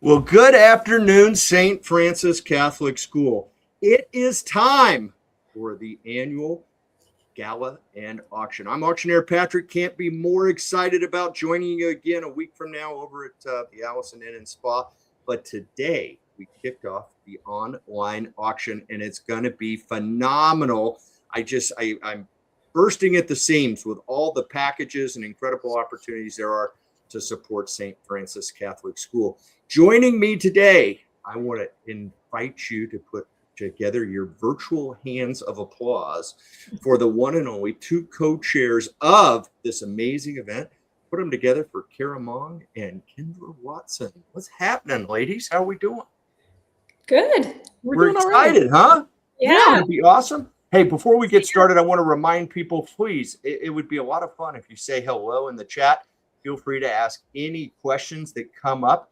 Well, good afternoon, St. Francis Catholic School. It is time for the annual Gala and Auction. I'm Auctioneer Patrick. Can't be more excited about joining you again a week from now over at the Allison Inn and Spa. But today we kicked off the online auction, and it's going to be phenomenal. I'm bursting at the seams with all the packages and incredible opportunities there are to support St. Francis Catholic School. Joining me today, I want to invite you to put together your virtual hands of applause for the one and only two co-chairs of this amazing event. Put them together for Kara Mong and Kendra Watson. What's happening, ladies? How are we doing? Good. We're excited, huh? Yeah. It'd be awesome. Hey, before we get started, I want to remind people, please, it would be a lot of fun if you say hello in the chat. Feel free to ask any questions that come up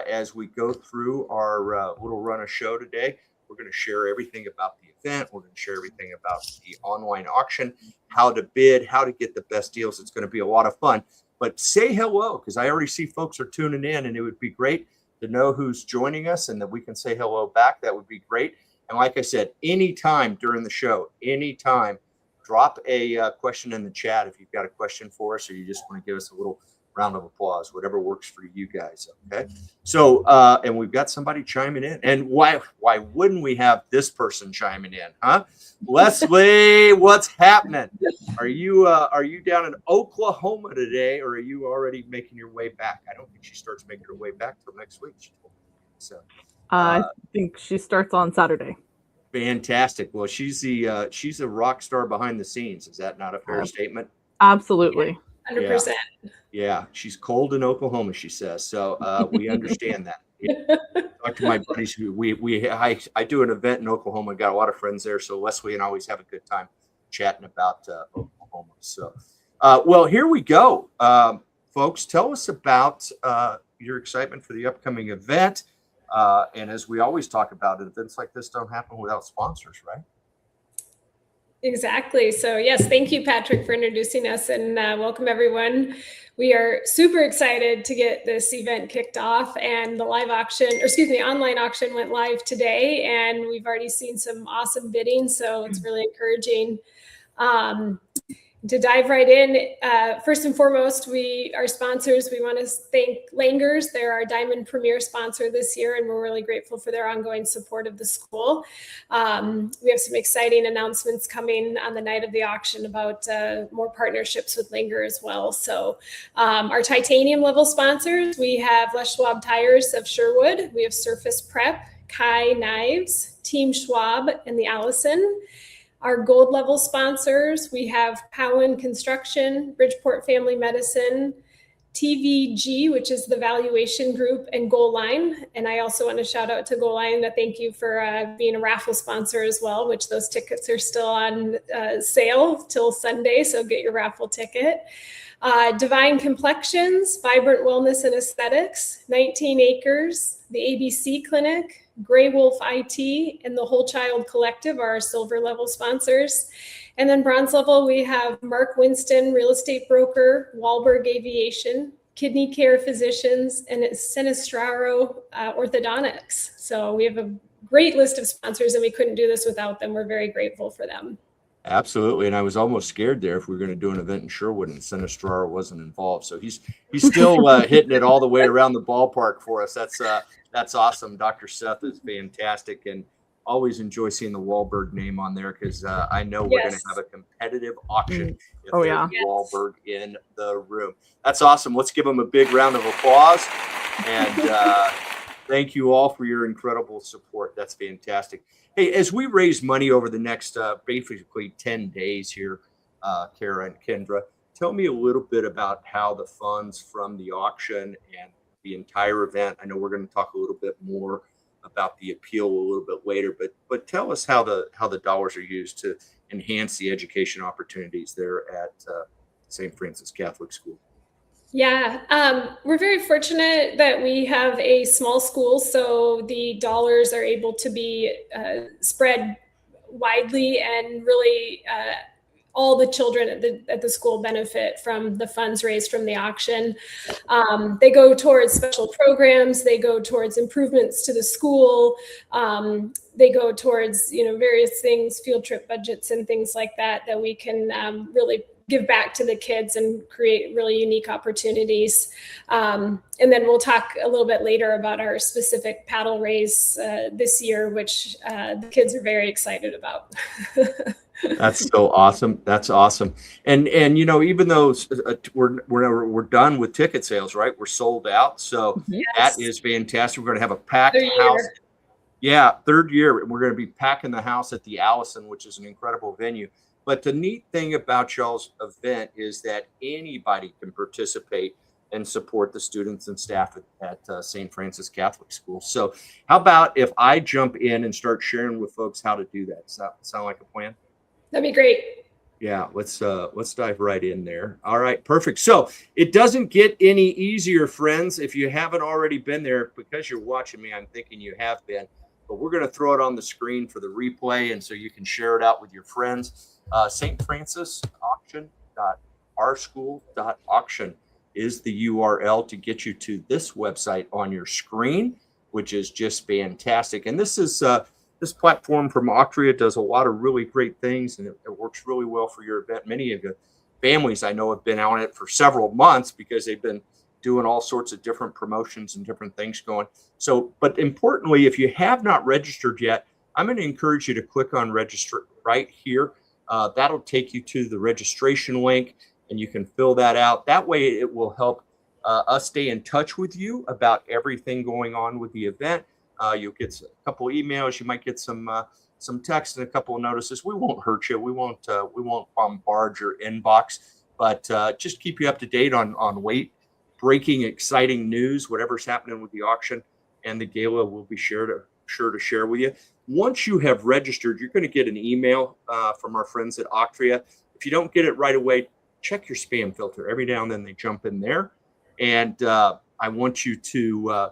as we go through our little run of show today. We're going to share everything about the event. We're going to share everything about the online auction, how to bid, how to get the best deals. It's going to be a lot of fun. But say hello, because I already see folks are tuning in, and it would be great to know who's joining us and that we can say hello back. That would be great. And like I said, anytime during the show, anytime, drop a question in the chat if you've got a question for us or you just want to give us a little round of applause, whatever works for you guys. Okay. So, and we've got somebody chiming in. And why wouldn't we have this person chiming in, huh? Leslie, what's happening? Are you down in Oklahoma today, or are you already making your way back? I don't think she starts making her way back till next week. So I think she starts on Saturday. Fantastic. Well, she's a rock star behind the scenes. Is that not a fair statement? Absolutely. 100%. Yeah, she's cold in Oklahoma, she says. So we understand that. Talk to my buddies who I do an event in Oklahoma. Got a lot of friends there, so Leslie and I always have a good time chatting about Oklahoma. So, well, here we go, folks. Tell us about your excitement for the upcoming event. And as we always talk about it, events like this don't happen without sponsors, right? Exactly. So yes, thank you, Patrick, for introducing us, and welcome everyone. We are super excited to get this event kicked off, and the online auction went live today, and we've already seen some awesome bidding. So it's really encouraging. To dive right in, first and foremost, our sponsors, we want to thank Langers. They're our Diamond Premier sponsor this year, and we're really grateful for their ongoing support of the school. We have some exciting announcements coming on the night of the auction about more partnerships with Langer as well. So our titanium level sponsors, we have Les Schwab Tires of Sherwood. We have Surface Prep, Kai Knives, Team Schwab, and the Allison. Our gold level sponsors, we have Powen Construction, Bridgeport Family Medicine, TVG, which is the Valuation Group, and Goal Line. And I also want to shout out to Goal Line. Thank you for being a raffle sponsor as well, which those tickets are still on sale till Sunday. So get your raffle ticket. Divine Complexions, Vibrant Wellness and Aesthetics, 19 Acres, the ABC Clinic, Gray Wolf IT, and the Whole Child Collective are our silver level sponsors. And then bronze level, we have Mark Winston, real estate broker, Wahlberg Aviation, Kidney Care Physicians, and Sinistraro Orthodontics. So we have a great list of sponsors, and we couldn't do this without them. We're very grateful for them. Absolutely. And I was almost scared there if we were going to do an event in Sherwood and Sinistraro wasn't involved. So he's still hitting it all the way around the ballpark for us. That's awesome. Dr. Seth is fantastic, and always enjoy seeing the Wahlberg name on there because I know we're going to have a competitive auction if there's Wahlberg in the room. That's awesome. Let's give them a big round of applause. And thank you all for your incredible support. That's fantastic. Hey, as we raise money over the next basically 10 days here, Kara and Kendra. Tell me a little bit about how the funds from the auction and the entire event. I know we're going to talk a little bit more about the appeal a little bit later, but tell us how the dollars are used to enhance the education opportunities there at St. Francis Catholic School. Yeah, we're very fortunate that we have a small school, so the dollars are able to be spread widely, and really all the children at the school benefit from the funds raised from the auction. They go towards special programs, they go towards improvements to the school, they go towards various things, field trip budgets and things like that we can really give back to the kids and create really unique opportunities. And then we'll talk a little bit later about our specific paddle race this year, which the kids are very excited about. That's so awesome. That's awesome. And even though we're done with ticket sales, right? We're sold out. So Yes. That is fantastic. We're going to have a packed Third house. year. Yeah, third year. We're going to be packing the house at the Allison, which is an incredible venue. But the neat thing about y'all's event is that anybody can participate and support the students and staff at St. Francis Catholic School. So how about if I jump in and start sharing with folks how to do that? Does that sound like a plan? That'd be great. Yeah, let's dive right in there. All right, perfect. So it doesn't get any easier, friends. If you haven't already been there, because you're watching me, I'm thinking you have been. But we're going to throw it on the screen for the replay, and so you can share it out with your friends. St. Francis Auction.ourschool.auction is the URL to get you to this website on your screen, which is just fantastic. And this is this platform from Octria does a lot of really great things, and it works really well for your event. Many of the families I know have been on it for several months because they've been doing all sorts of different promotions and different things going. So, but importantly, if you have not registered yet, I'm going to encourage you to click on register right here. That'll take you to the registration link, and you can fill that out. That way it will help us stay in touch with you about everything going on with the event. You'll get a couple of emails. You might get some text and a couple of notices. We won't hurt you. We won't bombard your inbox, but just keep you up to date on breaking, exciting news, whatever's happening with the auction and the gala. Will be sure to share with you. Once you have registered, you're going to get an email from our friends at Octria. If you don't get it right away, check your spam filter. Every now and then they jump in there, and I want you to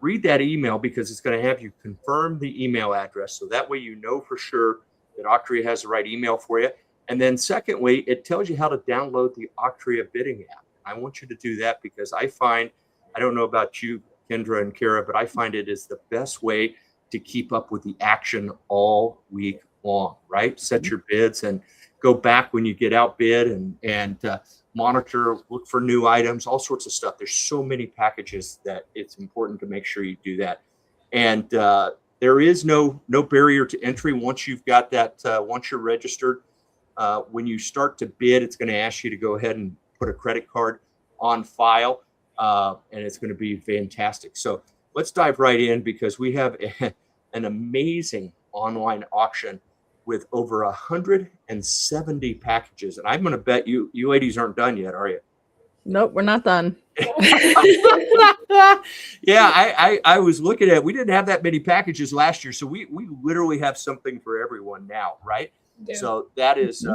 read that email because it's going to have you confirm the email address. So that way you know for sure that Octria has the right email for you. And then secondly, it tells you how to download the Octria bidding app. I want you to do that because I don't know about you, Kendra and Kara, but I find it is the best way to keep up with the action all week long, right? Set your bids and go back when you get outbid and monitor, look for new items, all sorts of stuff. There's so many packages that it's important to make sure you do that. And there is no barrier to entry once you've got that, once you're registered. When you start to bid, it's going to ask you to go ahead and put a credit card on file, and it's going to be fantastic. So let's dive right in because we have an amazing online auction with over 170 packages. And I'm going to bet you ladies aren't done yet, are you? Nope, we're not done. Yeah, I was looking at, we didn't have that many packages last year. So we literally have something for everyone now, right? Yeah. So that is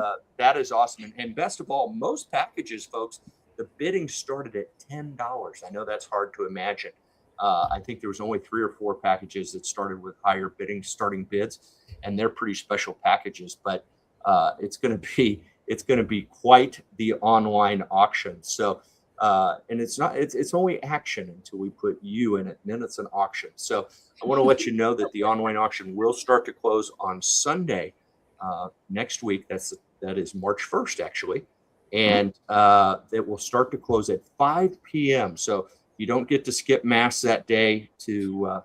awesome. And best of all, most packages, folks, the bidding started at $10. I know that's hard to imagine. I think there was only 3 or 4 packages that started with higher starting bids, and they're pretty special packages. But it's going to be quite the online auction. So and it's only action until we put you in it, and then it's an auction. So I want to let you know that the online auction will start to close on Sunday next week. That is March 1st, actually. And it will start to close at 5 p.m. So you don't get to skip mass that day to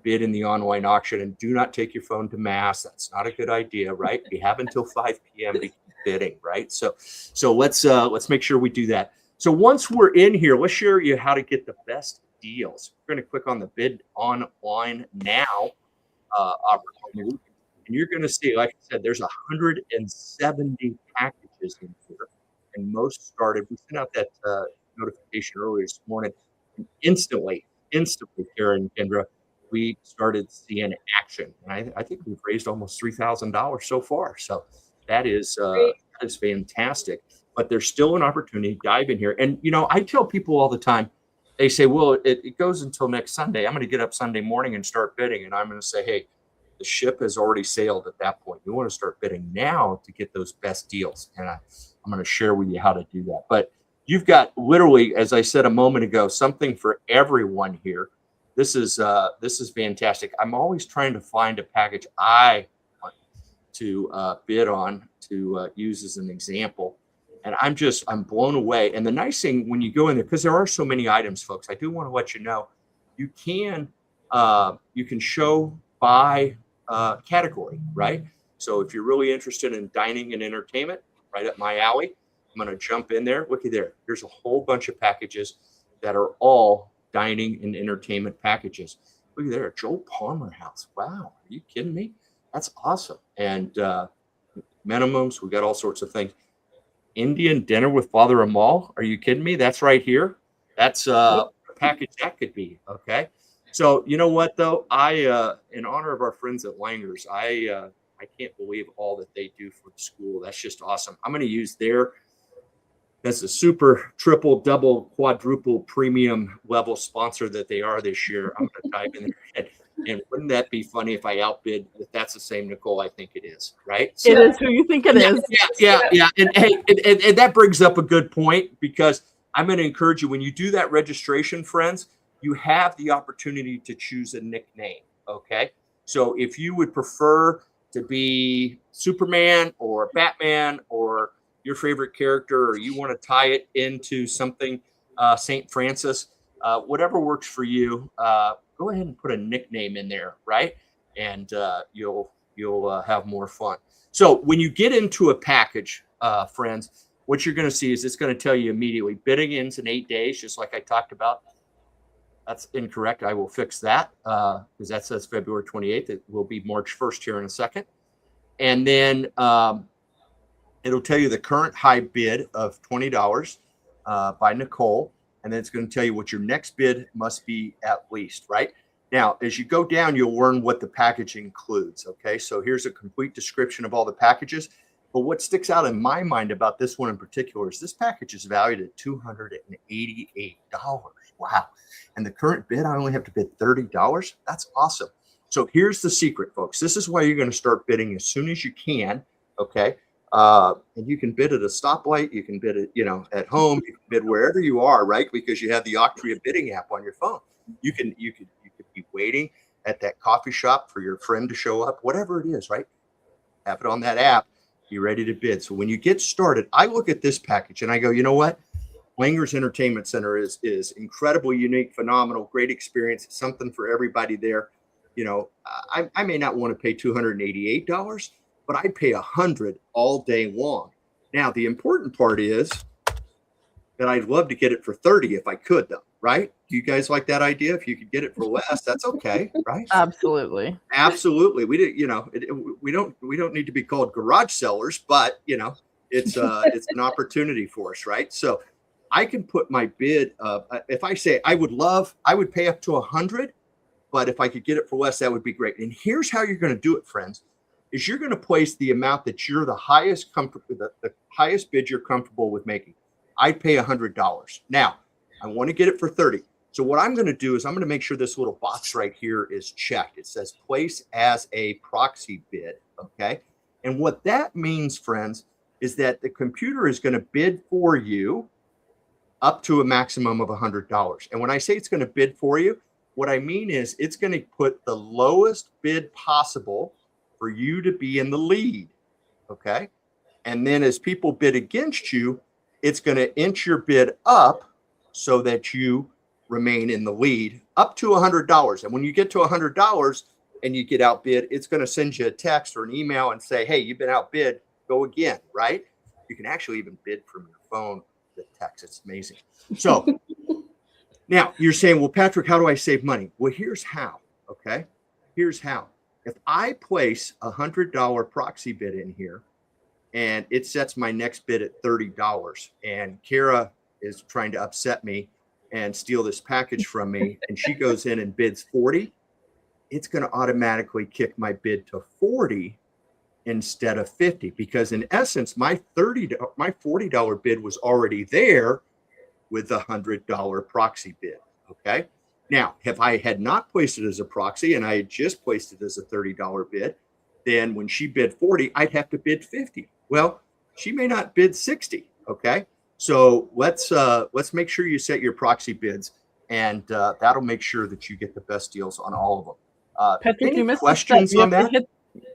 bid in the online auction. And do not take your phone to mass. That's not a good idea, right? You have until 5 p.m. to keep bidding, right? So let's make sure we do that. So once we're in here, let's share you how to get the best deals. We're going to click on the bid online now opportunity. And you're going to see, like I said, there's 170 packages packages in here, and most started. We sent out that notification earlier this morning, and instantly, Karen and Kendra, we started seeing action, and I think we've raised almost $3,000 so far. So Great. that is fantastic. But there's still an opportunity. Dive in here, and I tell people all the time. They say, "Well, it goes until next Sunday." I'm going to get up Sunday morning and start bidding, and I'm going to say, "Hey, the ship has already sailed at that point. You want to start bidding now to get those best deals." And I'm going to share with you how to do that. But you've got literally, as I said a moment ago, something for everyone here. This is fantastic. I'm always trying to find a package I want to bid on to use as an example. And I'm blown away. And the nice thing when you go in there, because there are so many items, folks, I do want to let you know you can show by category, right? So if you're really interested in dining and entertainment, right up my alley, I'm going to jump in there. Looky there. There's a whole bunch of packages that are all dining and entertainment packages. Look there, Joel Palmer House. Wow, are you kidding me? That's awesome. And minimums, we got all sorts of things. Indian dinner with Father Amal. Are you kidding me? That's right here. That's a package that could be. Okay. So you know what though? I in honor of our friends at Langer's, I can't believe all that they do for the school. That's just awesome. I'm going to use that's a super triple, double, quadruple premium level sponsor that they are this year. I'm going to dive in there. And wouldn't that be funny if I outbid? If that's the same Nicole, I think it is, right? So, It is who you think it is. Yeah. And hey, and that brings up a good point, because I'm going to encourage you, when you do that registration, friends, you have the opportunity to choose a nickname. Okay. So if you would prefer to be Superman or Batman or your favorite character, or you want to tie it into something, St. Francis, whatever works for you, go ahead and put a nickname in there, right? And you'll have more fun. So when you get into a package, friends, what you're going to see is it's going to tell you immediately bidding ends in 8 days, just like I talked about. That's incorrect. I will fix that because that says February 28th. It will be March 1st here in a second. And then it'll tell you the current high bid of $20 by Nicole. And then it's going to tell you what your next bid must be at least, right? Now, as you go down, you'll learn what the package includes. Okay, so here's a complete description of all the packages. But what sticks out in my mind about this one in particular is this package is valued at $288. Wow. And the current bid, I only have to bid $30. That's awesome. So here's the secret, folks. This is why you're going to start bidding as soon as you can. Okay. And you can bid at a stoplight. You can bid at, at home. You can bid wherever you are, right? Because you have the Octria bidding app on your phone. You could be waiting at that coffee shop for your friend to show up, whatever it is, right? Have it on that app. Be ready to bid. So when you get started, I look at this package and I go, you know what? Langer's Entertainment Center is incredibly unique, phenomenal, great experience. It's something for everybody there. I may not want to pay $288, but I'd pay $100 all day long. Now, the important part is that I'd love to get it for $30 if I could, though, right? Do you guys like that idea? If you could get it for less, that's okay, right? Absolutely. Absolutely. We did, we don't need to be called garage sellers, but it's an opportunity for us, right? So I can put my bid if I say I would pay up to $100, but if I could get it for less, that would be great. And here's how you're going to do it, friends. Is you're going to place the amount that you're the highest bid you're comfortable with making. I'd pay $100. Now, I want to get it for $30. So what I'm going to do is I'm going to make sure this little box right here is checked. It says place as a proxy bid. Okay. And what that means, friends, is that the computer is going to bid for you up to a maximum of $100. And when I say it's going to bid for you, what I mean is it's going to put the lowest bid possible for you to be in the lead. Okay. And then as people bid against you, it's going to inch your bid up so that you remain in the lead up to $100. And when you get to $100 and you get outbid, it's going to send you a text or an email and say, hey, you've been outbid, go again, right? You can actually even bid from your phone with text. It's amazing. So now you're saying, well, Patrick, how do I save money? Well, here's how. Okay. Here's how. If I place $100 proxy bid in here, and it sets my next bid at $30. And Kara is trying to upset me and steal this package from me, and she goes in and bids 40. It's going to automatically kick my bid to 40 instead of 50, because in essence, my $40 bid was already there with a $100 proxy bid. Okay. Now, if I had not placed it as a proxy and I had just placed it as a $30 bid, then when she bid 40, I'd have to bid 50. Well, she may not bid 60. Okay. So let's make sure you set your proxy bids, and that'll make sure that you get the best deals on all of them. Patrick, any you missed questions on that?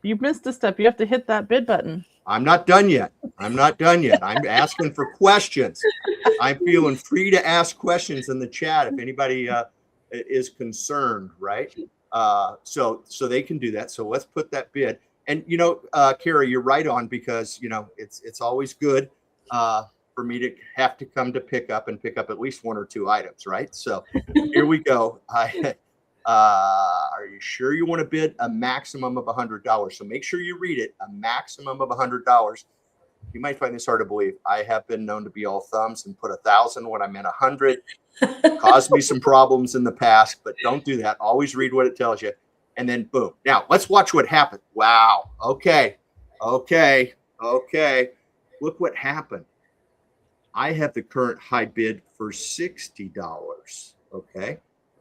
You missed a step. You have to hit that bid button. I'm not done yet. I'm asking for questions. I'm feeling free to ask questions in the chat if anybody is concerned, right? So they can do that. So let's put that bid. And Kara, you're right on, because it's always good for me to have to come to pick up at least one or two items, right? So here we go. Are you sure you want to bid a maximum of $100? So make sure you read it, a maximum of $100. You might find this hard to believe. I have been known to be all thumbs and put 1,000 when I meant 100. Caused me some problems in the past, but don't do that. Always read what it tells you. And then boom. Now let's watch what happened. Wow. Okay. Look what happened. I have the current high bid for $60. Okay.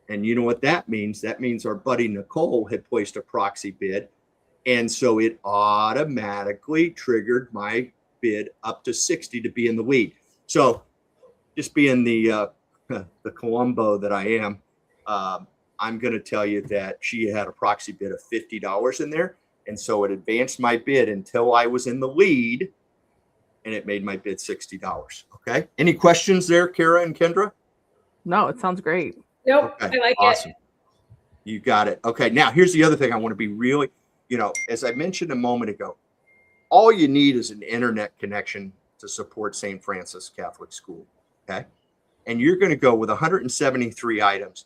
And you know what that means? That means our buddy Nicole had placed a proxy bid. And so it automatically triggered my bid up to 60 to be in the lead. So just being the Columbo that I am, I'm going to tell you that she had a proxy bid of $50 in there. And so it advanced my bid until I was in the lead, and it made my bid $60. Okay. Any questions there, Kara and Kendra? No, it sounds great. Nope. Okay, I like awesome. it. You got it. Okay. Now here's the other thing I want to be really, as I mentioned a moment ago, all you need is an internet connection to support St. Francis Catholic School. Okay. And you're going to go with 173 items.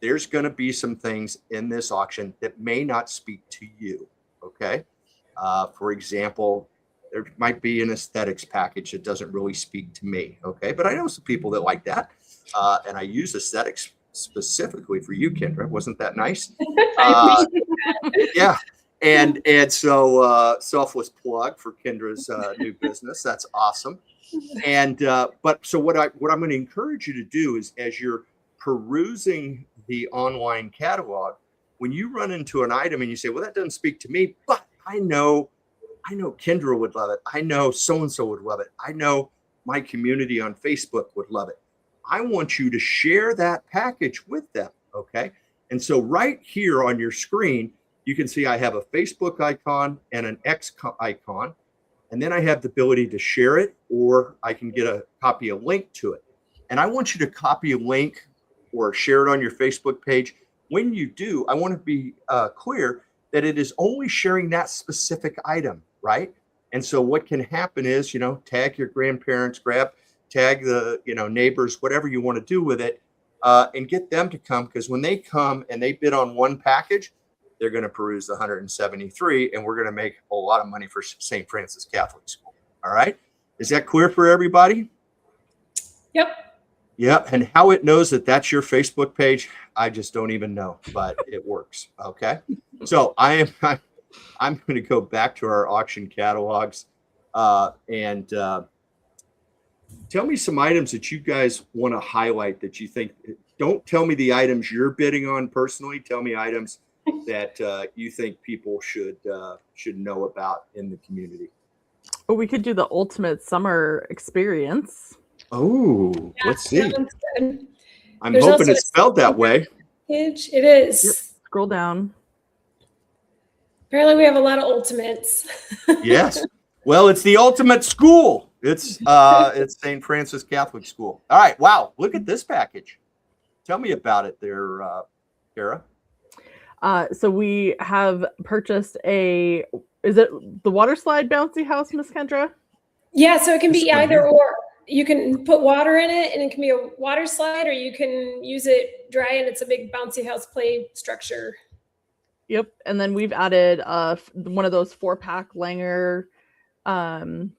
There's going to be some things in this auction that may not speak to you. Okay. For example, there might be an aesthetics package that doesn't really speak to me. Okay. But I know some people that like that. And I use aesthetics specifically for you, Kendra. Wasn't that nice? Yeah. And so selfless plug for Kendra's new business. That's awesome. And but so what I'm going to encourage you to do is, as you're perusing the online catalog, when you run into an item and you say, well, that doesn't speak to me, but I know Kendra would love it. I know so-and-so would love it. I know my community on Facebook would love it. I want you to share that package with them. Okay. And so right here on your screen, you can see I have a Facebook icon and an X icon. And then I have the ability to share it, or I can copy a link to it. And I want you to copy a link or share it on your Facebook page. When you do, I want to be clear that it is only sharing that specific item, right? And so what can happen is, tag your grandparents, tag the neighbors, whatever you want to do with it, and get them to come, because when they come and they bid on one package, they're going to peruse the 173, and we're going to make a lot of money for St. Francis Catholic School. All right. Is that clear for everybody? Yep. Yeah. And how it knows that that's your Facebook page, I just don't even know, but it works. Okay. So I'm going to go back to our auction catalogs and tell me some items that you guys want to highlight that you think. Don't tell me the items you're bidding on personally. Tell me items that you think people should know about in the community. Or we could do the ultimate summer experience. Oh, Yeah, let's see. that one's good. I'm There's hoping also it's spelled that way. It is. Yep. Scroll down. Apparently we have a lot of ultimates. Yes. Well, it's the ultimate school. It's St. Francis Catholic School. All right. Wow. Look at this package. Tell me about it there, Kara. So we have purchased is it the water slide bouncy house, Miss Kendra? Yeah, so it can be either or. You can put water in it and it can be a water slide, or you can use it dry and it's a big bouncy house play structure. Yep. And then we've added one of those 4-pack Langer fun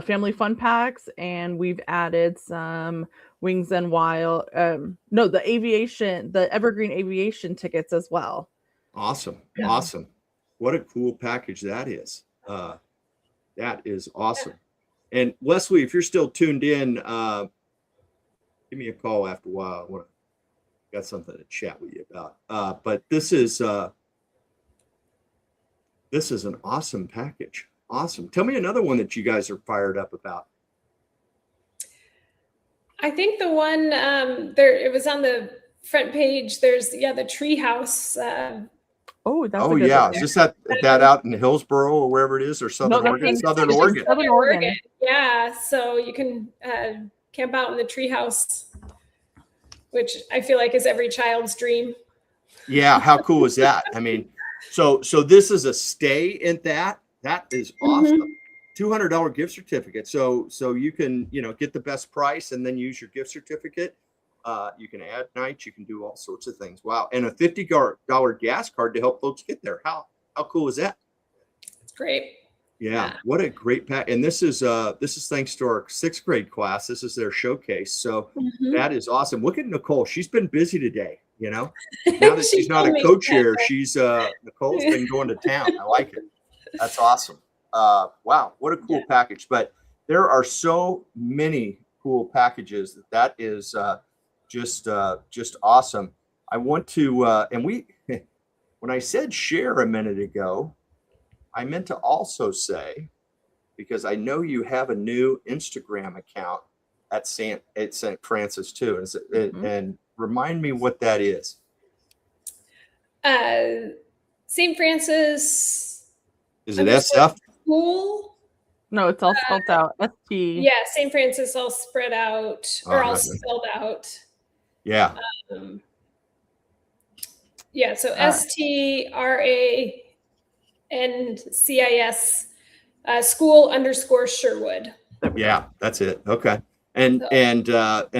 family fun packs, and we've added some Wings and Wild no, the Evergreen Aviation tickets as well. Awesome. Yeah. Awesome. What a cool package that is. That is awesome. And Leslie, if you're still tuned in, give me a call after a while. Got something to chat with you about. But this is an awesome package. Awesome. Tell me another one that you guys are fired up about. I think the one there, it was on the front page. There's the treehouse. Oh, that's Oh a good yeah, one. is this that out in Hillsboro or wherever it is, or Southern Oregon? Southern Oregon. Southern Oregon. Yeah, so you can camp out in the treehouse, which I feel like is every child's dream. Yeah, how cool is that? I mean, so this is a stay in that. That is awesome. $200 gift certificate. So you can, get the best price and then use your gift certificate. You can add nights, you can do all sorts of things. Wow. And a $50 gas card to help folks get there. How cool is that? It's great. Yeah. What a great pack. And this is thanks to our 6th grade class. This is their showcase. So that is awesome. Look at Nicole. She's been busy today, Now that she's not a co-chair, Nicole's been going to town. I like it. That's awesome. Wow. What a cool package. But there are so many cool packages that is just awesome. I want to, and when I said share a minute ago, I meant to also say, because I know you have a new Instagram account at St. Francis too. And remind me what that is. St. Francis. Is it SF? School? No, it's all spelled out. ST. Yeah, St. Francis all spread out or all spelled out. Yeah. So STRANCIS school_Sherwood. Yeah, that's it. Okay. And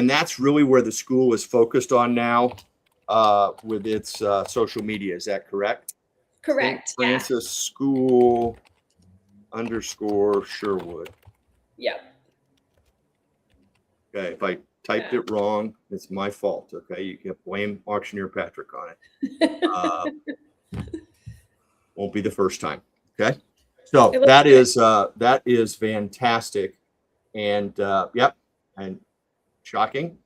that's really where the school is focused on now with its social media. Is that correct? Correct. St. Francis school_Sherwood. Yep. Okay. If I typed it wrong, it's my fault. Okay. You can blame Auctioneer Patrick on it. Won't be the first time. Okay. So that is fantastic. And and shocking.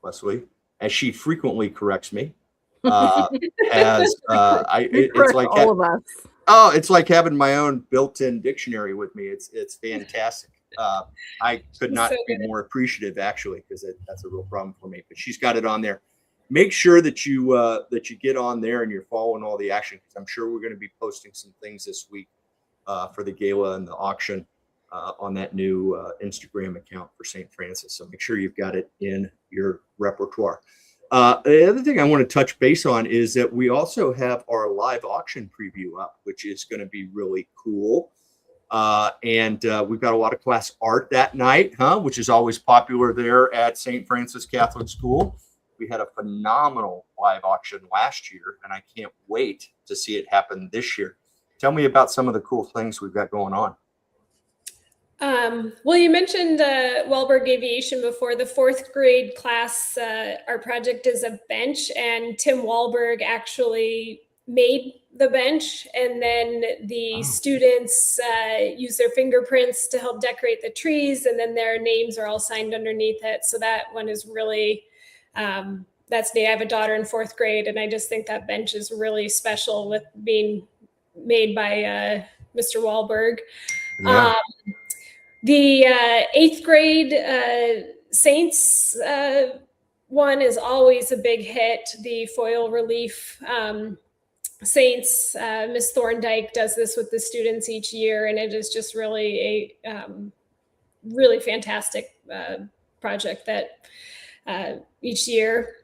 Leslie, as she frequently corrects me, it's like all of us. Oh, it's like having my own built-in dictionary with me. It's fantastic. I could not be more appreciative, actually, because that's a real problem for me. But she's got it on there. Make sure that you get on there and you're following all the action, because I'm sure we're going to be posting some things this week for the gala and the auction on that new Instagram account for St. Francis. So make sure you've got it in your repertoire. The other thing I want to touch base on is that we also have our live auction preview up, which is going to be really cool. And we've got a lot of class art that night, which is always popular there at St. Francis Catholic School. We had a phenomenal live auction last year, and I can't wait to see it happen this year. Tell me about some of the cool things we've got going on. Well, you mentioned Wahlberg Aviation before. The 4th grade class, our project is a bench, and Tim Wahlberg actually made the bench, and then the students use their fingerprints to help decorate the trees, and then their names are all signed underneath it. So that one is really, that's neat. I have a daughter in 4th grade, and I just think that bench is really special with being made by Mr. Wahlberg. Yeah. The 8th grade Saints one is always a big hit. The foil relief Saints, Miss Thorndike does this with the students each year, and it is just really a really fantastic project that each year.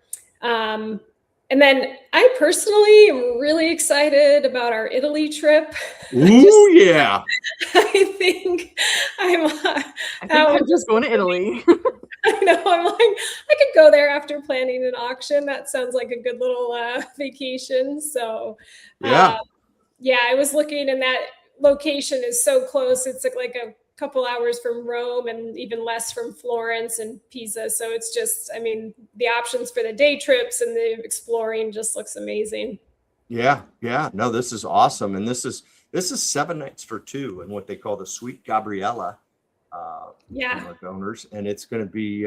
And then I personally am really excited about our Italy trip. Ooh, yeah. I think I'm just going to Italy. I know. I'm like, I could go there after planning an auction. That sounds like a good little vacation. So, yeah, I was looking, and that location is so close. It's like a couple hours from Rome and even less from Florence and Pisa. So it's just, I mean, the options for the day trips and the exploring just looks amazing. Yeah, yeah. No, this is awesome. And this is 7 nights for 2 and what they call the Suite Gabriella Yeah. from our donors. And it's going to be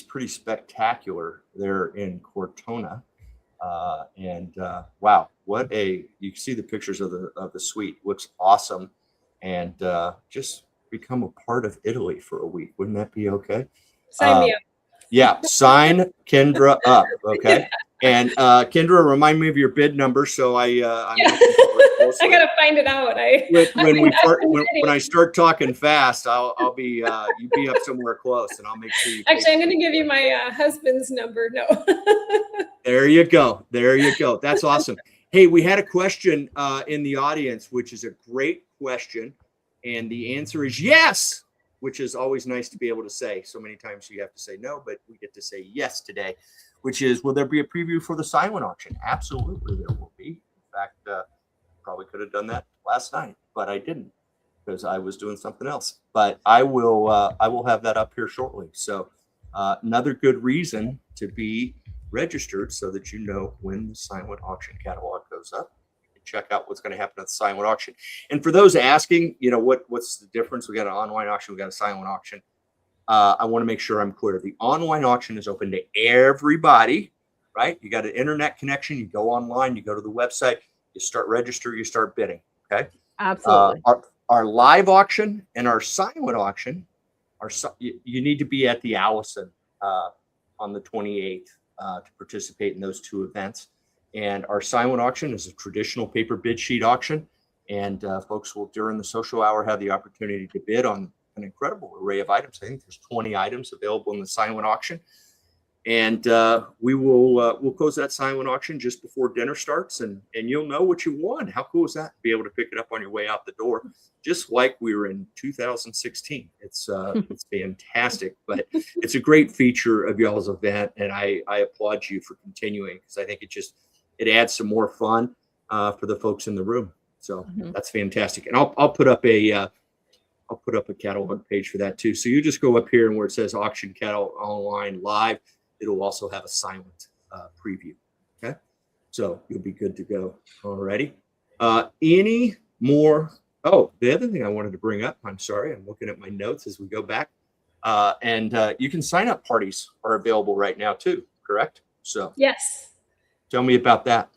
pretty spectacular there in Cortona. Wow, you can see the pictures of the suite. Looks awesome. And just become a part of Italy for a week. Wouldn't that be okay? Sign me up. Yeah, sign Kendra up. Okay. And Kendra, remind me of your bid number so I'm Yeah. I gotta find it out. When I start talking fast, I'll be you be up somewhere close, and I'll make sure you. Actually, I'm gonna give you my husband's number. No. There you go. There you go. That's awesome. Hey, we had a question in the audience, which is a great question, and the answer is yes, which is always nice to be able to say. So many times you have to say no, but we get to say yes today, which is, will there be a preview for the silent auction? Absolutely, there will be. In fact, probably could have done that last night, but I didn't because I was doing something else. But I will have that up here shortly. So another good reason to be registered so that you know when the silent auction catalog goes up. You can check out what's going to happen at the silent auction. And for those asking, what's the difference? We got an online auction, we got a silent auction. I want to make sure I'm clear. The online auction is open to everybody, right? You got an internet connection, you go online, you go to the website, you start register, you start bidding. Okay. Absolutely. Our live auction and our silent auction you need to be at the Allison on the 28th to participate in those 2 events. And our silent auction is a traditional paper bid sheet auction. And folks will, during the social hour, have the opportunity to bid on an incredible array of items. I think there's 20 items available in the silent auction. And we'll close that silent auction just before dinner starts, and you'll know what you won. How cool is that? Be able to pick it up on your way out the door, just like we were in 2016. It's fantastic, but it's a great feature of y'all's event, and I applaud you for continuing, because I think it adds some more fun for the folks in the room. So that's fantastic. And I'll put up a catalog page for that too. So you just go up here, and where it says auction catalog online live, it'll also have a silent preview. Okay. So you'll be good to go. Alrighty. Any more? Oh, the other thing I wanted to bring up, I'm sorry, I'm looking at my notes as we go back. And you can sign up parties are available right now too, correct? So yes. Tell me about that.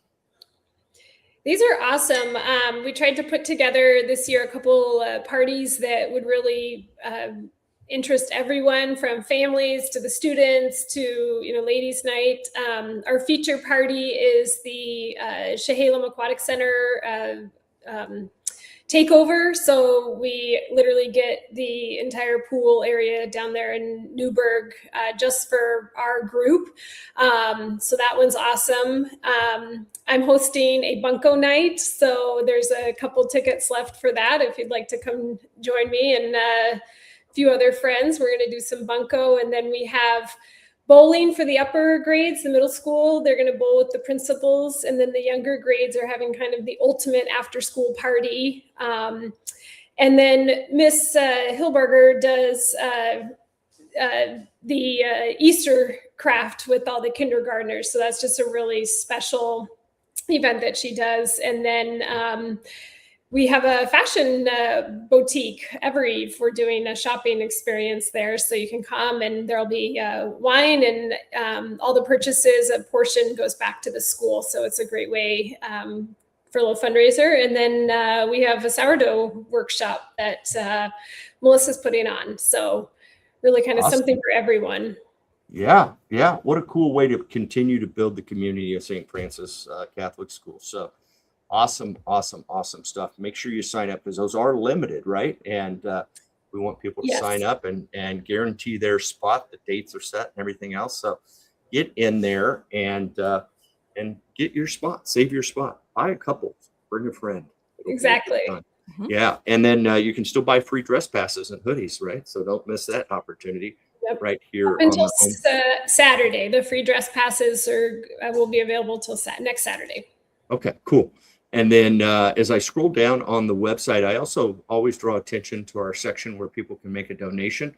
These are awesome. We tried to put together this year a couple parties that would really interest everyone, from families to the students to ladies' night. Our feature party is the Chehalem Aquatic Center takeover. So we literally get the entire pool area down there in Newburgh just for our group. So that one's awesome. I'm hosting a bunko night, so there's a couple tickets left for that if you'd like to come join me and a few other friends. We're going to do some bunko, and then we have bowling for the upper grades, the middle school. They're going to bowl with the principals, and then the younger grades are having kind of the ultimate after-school party. And then Miss Hilberger does the Easter craft with all the kindergartners. So that's just a really special event that she does. And then we have a fashion boutique every eve. We're doing a shopping experience there, so you can come, and there'll be wine, and all the purchases, a portion goes back to the school. So it's a great way for a little fundraiser. And then we have a sourdough workshop that Melissa's putting on. So really kind of Awesome. something for everyone. Yeah. What a cool way to continue to build the community of St. Francis Catholic School. So awesome stuff. Make sure you sign up, because those are limited, right? And we want people to sign up and guarantee their spot. The dates are set and everything else. So get in there and get your spot. Save your spot. Buy a couple. Bring a friend. Exactly. Yeah. And then you can still buy free dress passes and hoodies, right? So don't miss that opportunity. Yep. Right here. Up until Saturday, the free dress passes will be available till next Saturday. Okay, cool. And then as I scroll down on the website, I also always draw attention to our section where people can make a donation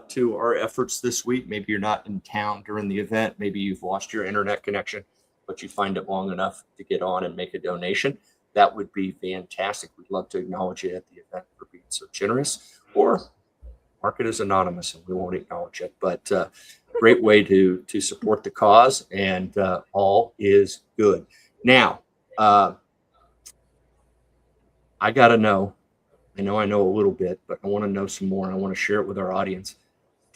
to our efforts this week. Maybe you're not in town during the event. Maybe you've lost your internet connection, but you find it long enough to get on and make a donation. That would be fantastic. We'd love to acknowledge you at the event for being so generous, or mark it as anonymous and we won't acknowledge it. But great way to support the cause, and all is good. Now, I got to know. I know a little bit, but I want to know some more. And I want to share it with our audience.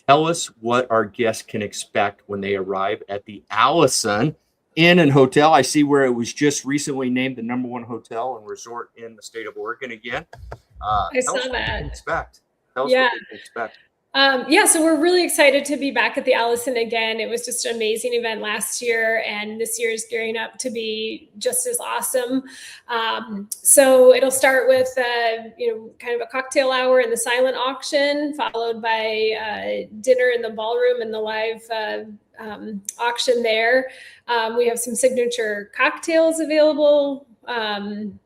Tell us what our guests can expect when they arrive at the Allison Inn and Hotel. I see where it was just recently named the #1 hotel and resort in the state of Oregon again. I saw that. Tell us what you can expect. So we're really excited to be back at the Allison again. It was just an amazing event last year, and this year is gearing up to be just as awesome. So it'll start with kind of a cocktail hour and the silent auction, followed by dinner in the ballroom and the live auction there. We have some signature cocktails available. I'm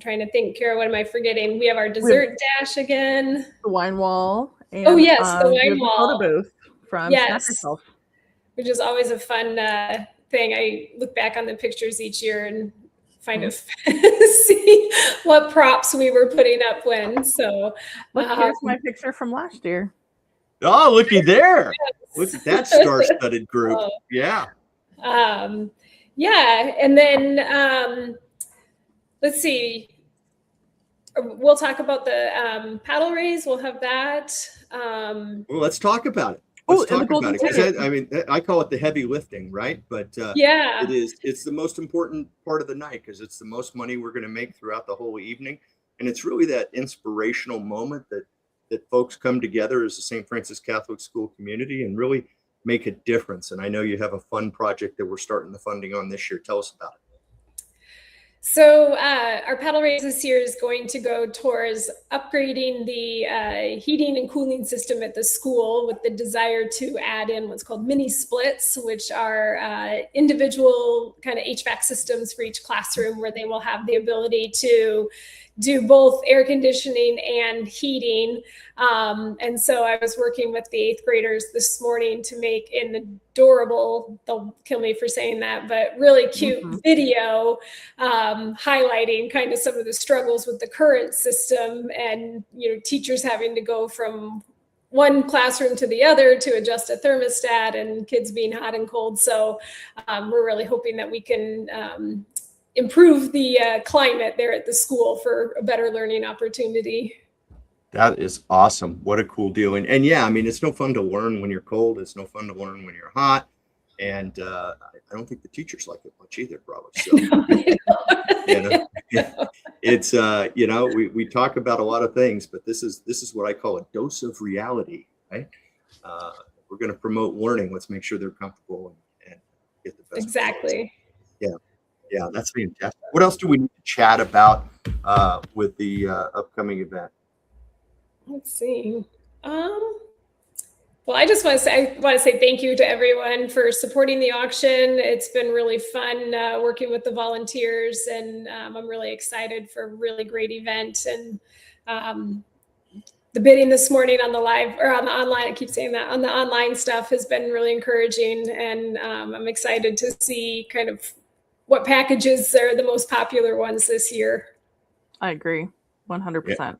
trying to think, Kara, what am I forgetting? We have our dessert dash again. The wine wall. And, the wine wall. Photo booth from Snack Yourself. Which is always a fun thing. I look back on the pictures each year and find it see what props we were putting up when. So here's my picture from last year. Oh, looky there. Yes. Look at that star-studded group. Yeah. And then let's see. We'll talk about the paddle raise. We'll have that. Well, let's talk about it. Let's talk about it. 'Cause I mean, I call it the heavy lifting, right? But it's the most important part of the night because it's the most money we're going to make throughout the whole evening. And it's really that inspirational moment that folks come together as the St. Francis Catholic School community and really make a difference. And I know you have a fun project that we're starting the funding on this year. Tell us about it. So our paddle raise this year is going to go towards upgrading the heating and cooling system at the school, with the desire to add in what's called mini splits, which are individual kind of HVAC systems for each classroom, where they will have the ability to do both air conditioning and heating. And so I was working with the 8th graders this morning to make an adorable, they'll kill me for saying that, but really cute video highlighting kind of some of the struggles with the current system, and teachers having to go from one classroom to the other to adjust a thermostat, and kids being hot and cold. So we're really hoping that we can improve the climate there at the school for a better learning opportunity. That is awesome. What a cool deal. And yeah, I mean, it's no fun to learn when you're cold. It's no fun to learn when you're hot. And I don't think the teachers like it much either, probably. So, it's, we talk about a lot of things, but this is what I call a dose of reality, right? We're going to promote learning. Let's make sure they're comfortable and get the best. Exactly. Yeah, that's fantastic. What else do we need to chat about with the upcoming event? Let's see. Well, I just want to say thank you to everyone for supporting the auction. It's been really fun working with the volunteers, and I'm really excited for a really great event. And the bidding this morning on the live or on the online, I keep saying that, on the online stuff has been really encouraging, and I'm excited to see kind of what packages are the most popular ones this year. I agree, 100%.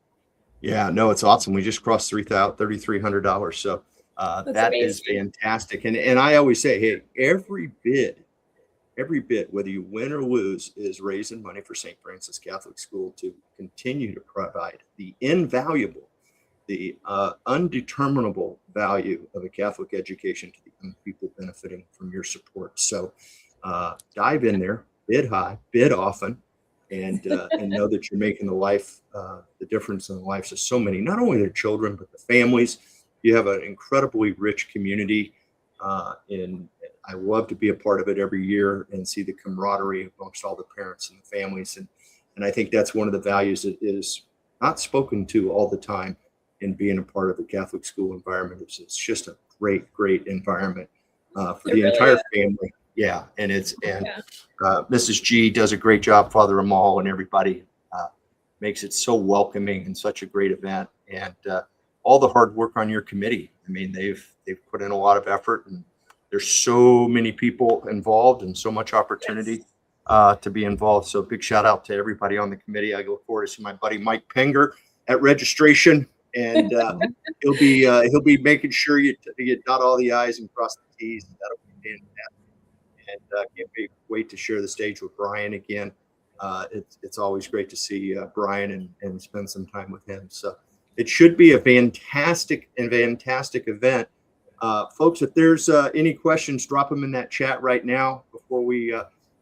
Yeah, no, it's awesome. We just crossed $3,300. So that is fantastic. And I always say, hey, every bid, whether you win or lose, is raising money for St. Francis Catholic School to continue to provide the invaluable, the undeterminable value of a Catholic education to the young people benefiting from your support. So dive in there, bid high, bid often, and know that you're making the difference in the lives of so many, not only their children, but the families. You have an incredibly rich community, and I love to be a part of it every year and see the camaraderie amongst all the parents and the families. And I think that's one of the values that is not spoken to all the time in being a part of the Catholic school environment. It's just a great, great environment for the entire family. Yeah, and Yeah. Mrs. G does a great job, Father Amal, and everybody makes it so welcoming and such a great event. And all the hard work on your committee. I mean, they've put in a lot of effort, and there's so many people involved and so much opportunity to be involved. So big shout out to everybody on the committee. I look forward to see my buddy Mike Penger at registration, and he'll be making sure you dot all the I's and cross the T's. That'll be fantastic. And can't wait to share the stage with Brian again. It's always great to see Brian and spend some time with him. So it should be a fantastic event. Folks, if there's any questions, drop them in that chat right now before we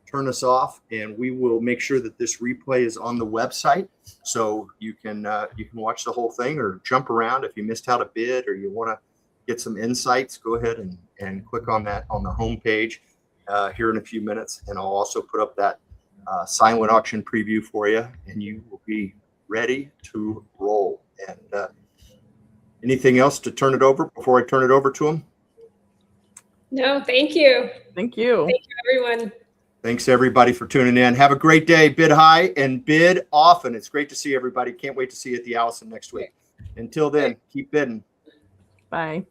turn us off, and we will make sure that this replay is on the website, so you can watch the whole thing or jump around if you missed out a bid or you want to get some insights. Go ahead and click on that on the home page here in a few minutes, and I'll also put up that silent auction preview for you, and you will be ready to roll. And anything else to turn it over before I turn it over to him? No, thank you. Thank you. Thank you, everyone. Thanks everybody for tuning in. Have a great day. Bid high and bid often. It's great to see everybody. Can't wait to see you at the Allison next week. Until then, keep bidding. Bye.